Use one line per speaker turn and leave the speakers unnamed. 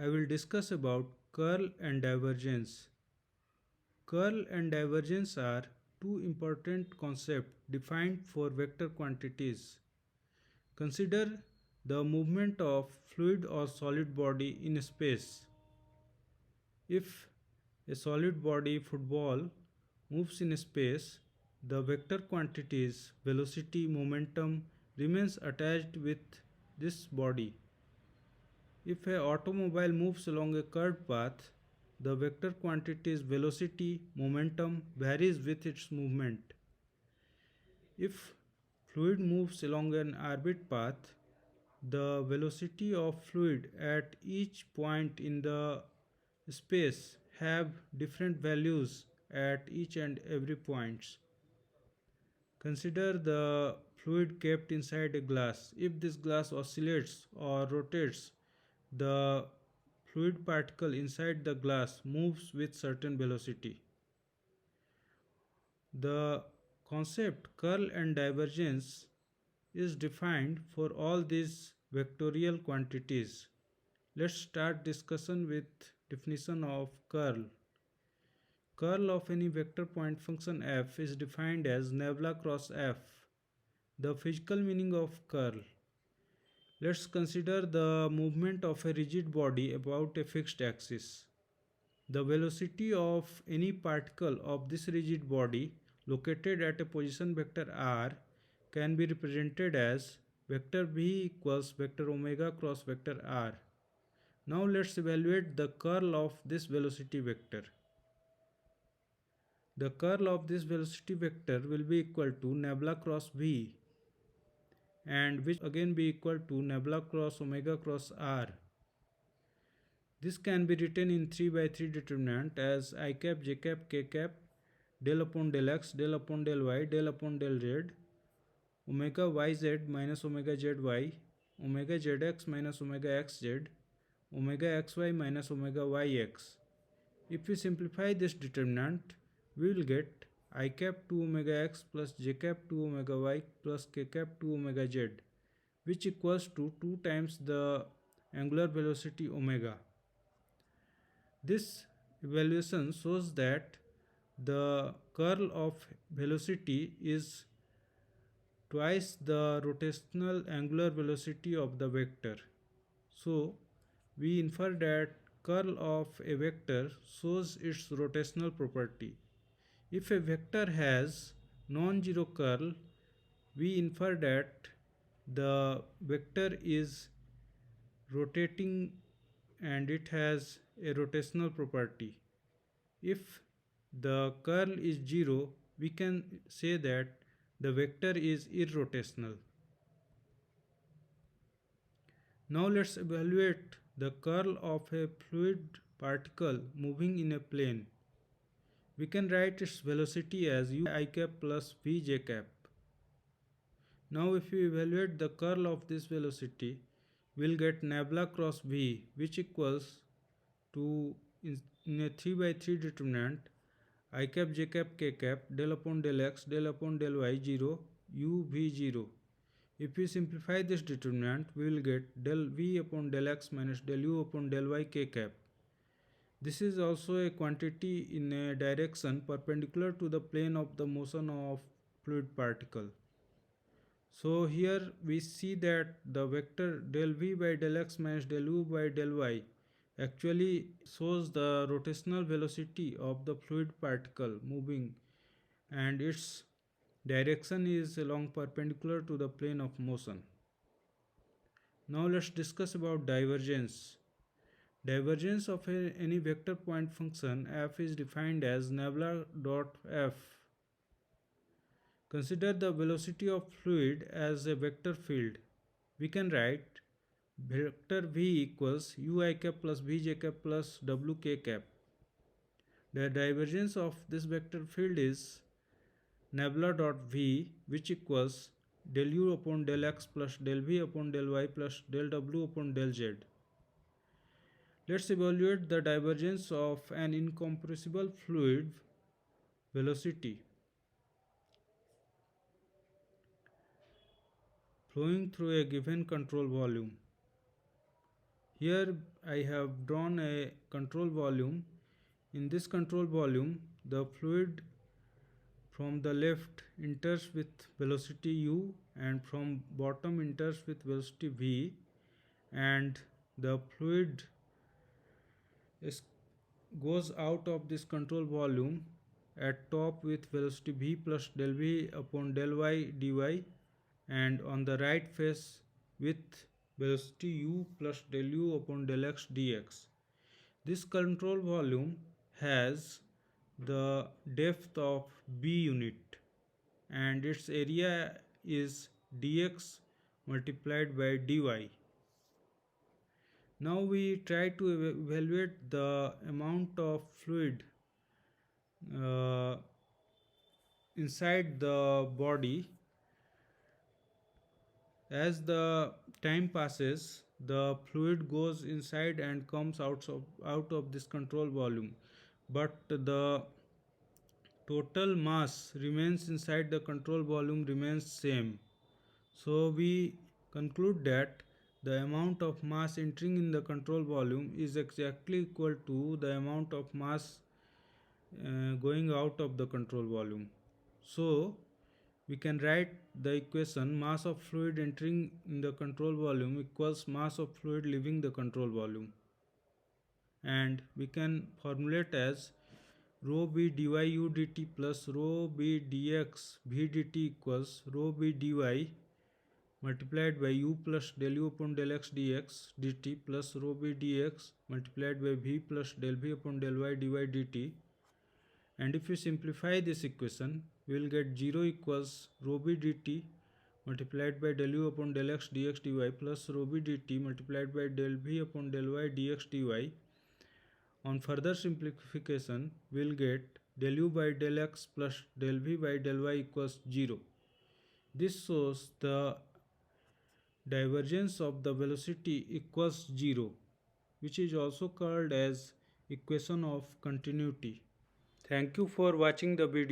I will discuss about curl and divergence. Curl and divergence are two important concepts defined for vector quantities. Consider the movement of fluid or solid body in space. If a solid body football moves in space, the vector quantities velocity, momentum remains attached with this body. If an automobile moves along a curved path, the vector quantities velocity, momentum varies with its movement. If fluid moves along an arbit path, the velocity of fluid at each point in the space have different values at each and every points. Consider the fluid kept inside a glass. If this glass oscillates or rotates, the fluid particle inside the glass moves with certain velocity. The concept curl and divergence is defined for all these vectorial quantities. Let's start discussion with definition of curl. Curl of any vector point function f is defined as nabla cross f. The physical meaning of curl. Let's consider the movement of a rigid body about a fixed axis. The velocity of any particle of this rigid body located at a position vector r can be represented as vector v equals vector omega cross vector r. Now let's evaluate the curl of this velocity vector. The curl of this velocity vector will be equal to nabla cross v, and which again be equal to nabla cross omega cross r. This can be written in 3 by 3 determinant as I cap, j cap, k cap, del upon del x, del upon del y, del upon del z, omega yz minus omega zy, omega zx minus omega xz, omega xy minus omega yx. If we simplify this determinant, we will get I cap 2 omega x plus j cap 2 omega y plus k cap 2 omega z, which equals to 2 times the angular velocity omega. This evaluation shows that the curl of velocity is twice the rotational angular velocity of the vector. So, we infer that curl of a vector shows its rotational property. If a vector has non-zero curl, we infer that the vector is rotating and it has a rotational property. If the curl is 0, we can say that the vector is irrotational. Now let's evaluate the curl of a fluid particle moving in a plane. We can write its velocity as u I cap plus v j cap. Now if we evaluate the curl of this velocity, we'll get nabla cross v, which equals to in a 3 by 3 determinant I cap, j cap, k cap, del upon del x, del upon del y 0, u v 0. If we simplify this determinant, we will get del v upon del x minus del u upon del y k cap. This is also a quantity in a direction perpendicular to the plane of the motion of fluid particle. So here we see that the vector del v by del x minus del u by del y actually shows the rotational velocity of the fluid particle moving, and its direction is along perpendicular to the plane of motion. Now let's discuss about divergence. Divergence of any vector point function f is defined as nabla dot f. Consider the velocity of fluid as a vector field. We can write vector v equals ui cap plus vj cap plus wk cap. The divergence of this vector field is nabla dot v, which equals del u upon del x plus del v upon del y plus del w upon del z. Let's evaluate the divergence of an incompressible fluid velocity flowing through a given control volume. Here I have drawn a control volume. In this control volume, the fluid from the left enters with velocity u and from bottom enters with velocity v, and the fluid is, goes out of this control volume at top with velocity v plus del v upon del y dy, and on the right face with velocity u plus del u upon del x dx. This control volume has the depth of b unit and its area is dx multiplied by dy. Now we try to evaluate the amount of fluid uh, inside the body. As the time passes, the fluid goes inside and comes out of this control volume, but the total mass remains inside the control volume remains same. So we conclude that the amount of mass entering in the control volume is exactly equal to the amount of mass going out of the control volume. So we can write the equation mass of fluid entering in the control volume equals mass of fluid leaving the control volume, and we can formulate as rho b dy u dt plus rho b dx v dt equals rho b dy multiplied by u plus del u upon del x dx dt plus rho b dx multiplied by v plus del v upon del y dy dt. And if we simplify this equation, we will get 0 equals rho b dt multiplied by del u upon del x dx dy plus rho b dt multiplied by del v upon del y dx dy. On further simplification, we will get del u by del x plus del v by del y equals 0. This shows the divergence of the velocity equals 0, which is also called as equation of continuity. Thank you for watching the video.